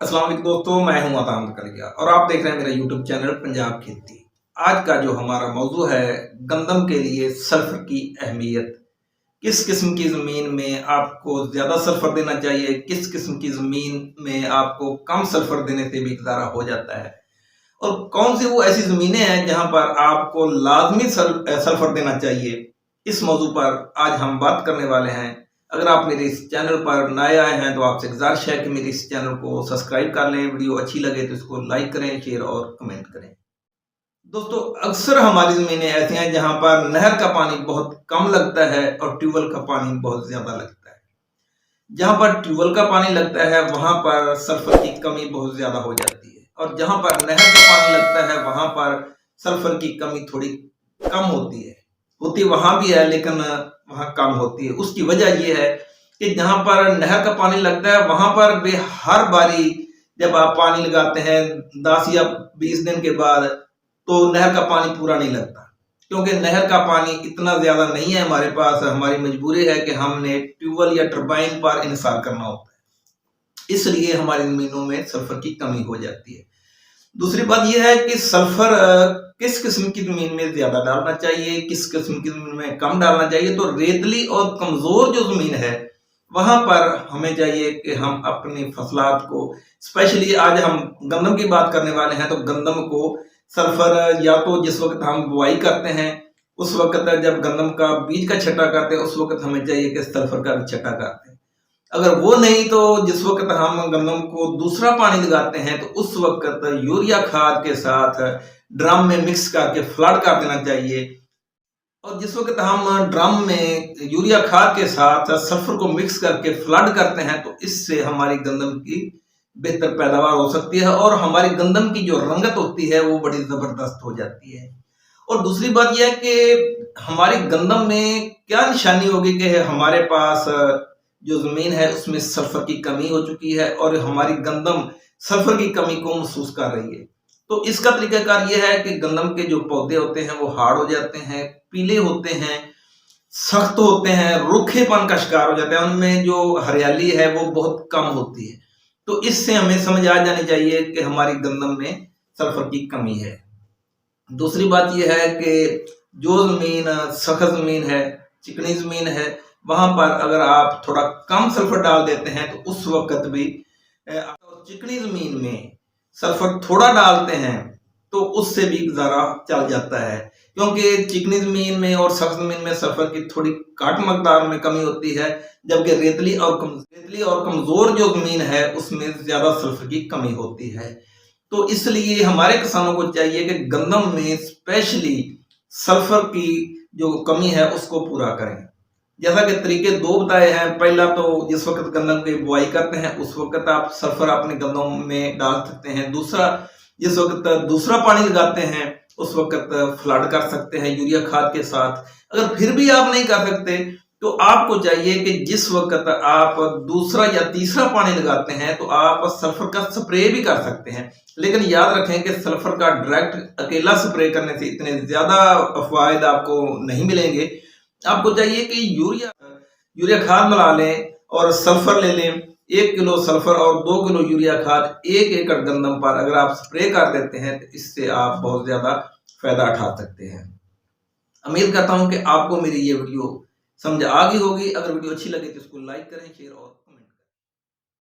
अस्सलाम वालेकुम दोस्तों, मैं हूं अतान कलिया और आप देख रहे हैं मेरा यूट्यूब चैनल पंजाब खेती। आज का जो हमारा मौजू है गंदम के लिए सल्फर की अहमियत। किस किस्म की ज़मीन में आपको ज़्यादा सल्फर देना चाहिए, किस किस्म की ज़मीन में आपको कम सल्फर देने से भी गुजारा हो जाता है और कौन सी वो ऐसी ज़मीनें हैं जहां पर आपको लाजमी सल्फर देना चाहिए। इस मौजू पर आज हम बात करने वाले हैं। अगर आप मेरे इस चैनल पर नए आए हैं तो आपसे गुजारिश है कि मेरे इस चैनल को सब्सक्राइब कर लें, वीडियो अच्छी लगे तो इसको लाइक करें, शेयर और कमेंट करें। दोस्तों, अक्सर हमारी ज़मीनें ऐसी हैं जहां पर नहर का पानी बहुत कम लगता है और ट्यूबवेल का पानी बहुत ज़्यादा लगता है। जहां पर ट्यूबवेल का पानी लगता है वहां पर सल्फर की कमी बहुत ज़्यादा हो जाती है और जहां पर नहर का पानी लगता है वहां पर सल्फर की कमी थोड़ी कम होती है। होती वहां भी है लेकिन वहां कम होती है। उसकी वजह यह है कि जहां पर नहर का पानी लगता है वहां पर वे हर बारी जब आप पानी लगाते हैं 10 या 20 दिन के बाद तो नहर का पानी पूरा नहीं लगता, क्योंकि नहर का पानी इतना ज्यादा नहीं है हमारे पास। हमारी मजबूरी है कि हमने ट्यूबवेल या टरबाइन पर इंसार करना होता है, इसलिए हमारी जमीनों में सल्फर की कमी हो जाती है। दूसरी बात यह है कि सल्फर किस किस्म की जमीन में ज्यादा डालना चाहिए, किस किस्म की जमीन में कम डालना चाहिए। तो रेतली और कमजोर जो जमीन है वहां पर हमें चाहिए कि हम अपनी फसलात को, स्पेशली आज हम गंदम की बात करने वाले हैं, तो गंदम को सल्फर या तो जिस वक्त हम बुआई करते हैं उस वक्त, जब गंदम का बीज का छटा करते हैं उस वक्त हमें चाहिए कि सल्फर का भी छटा करते हैं। अगर वो नहीं तो जिस वक्त हम गंदम को दूसरा पानी लगाते हैं तो उस वक्त यूरिया खाद के साथ ड्रम में मिक्स करके फ्लड कर देना चाहिए। और जिस वक्त हम ड्रम में यूरिया खाद के साथ सल्फर को मिक्स करके फ्लड करते हैं तो इससे हमारी गंदम की बेहतर पैदावार हो सकती है और हमारी गंदम की जो रंगत होती है वो बड़ी जबरदस्त हो जाती है। और दूसरी बात यह है कि हमारी गंदम में क्या निशानी होगी कि हमारे पास जो जमीन है उसमें सल्फर की कमी हो चुकी है और हमारी गंदम सल्फर की कमी को महसूस कर रही है। तो इसका तरीकाकार यह है कि गंदम के जो पौधे होते हैं वो हार्ड हो जाते हैं, पीले होते हैं, सख्त होते हैं, रूखेपन का शिकार हो जाते हैं, उनमें जो हरियाली है वो बहुत कम होती है। तो इससे हमें समझ आ जानी चाहिए कि हमारी गंदम में सल्फर की कमी है। दूसरी बात यह है कि जो जमीन सख्त जमीन है, चिकनी जमीन है, वहां पर अगर आप थोड़ा कम सल्फर डाल देते हैं तो उस वक्त भी चिकनी जमीन में सल्फर थोड़ा डालते हैं तो उससे भी गुजारा चल जाता है, क्योंकि चिकनी जमीन में और सख्त जमीन में सल्फर की थोड़ी घट मकदार में कमी होती है, जबकि रेतली और कमजोर जो जमीन है उसमें ज्यादा सल्फर की कमी होती है। तो इसलिए हमारे किसानों को चाहिए कि गंदम में स्पेशली सल्फर की जो कमी है उसको पूरा करें। जैसा कि तरीके दो बताए हैं, पहला तो जिस वक्त गंदम की बुआई करते हैं उस वक्त आप सल्फर अपने गंदम में डाल सकते हैं। दूसरा, जिस वक्त दूसरा पानी लगाते हैं उस वक्त फ्लड कर सकते हैं यूरिया खाद के साथ। अगर फिर भी आप नहीं कर सकते तो आपको चाहिए कि जिस वक्त आप दूसरा या तीसरा पानी लगाते हैं तो आप सल्फर का स्प्रे भी कर सकते हैं। लेकिन याद रखें कि सल्फर का डायरेक्ट अकेला स्प्रे करने से इतने ज्यादा फायदे आपको नहीं मिलेंगे। आपको चाहिए कि यूरिया खाद मिला लें और सल्फर ले लें। 1 किलो सल्फर और 2 किलो यूरिया खाद 1 एकड़ गंदम पर अगर आप स्प्रे कर देते हैं तो इससे आप बहुत ज्यादा फायदा उठा सकते हैं। उम्मीद करता हूं कि आपको मेरी ये वीडियो समझ आ गई होगी। अगर वीडियो अच्छी लगे तो इसको लाइक करें, शेयर और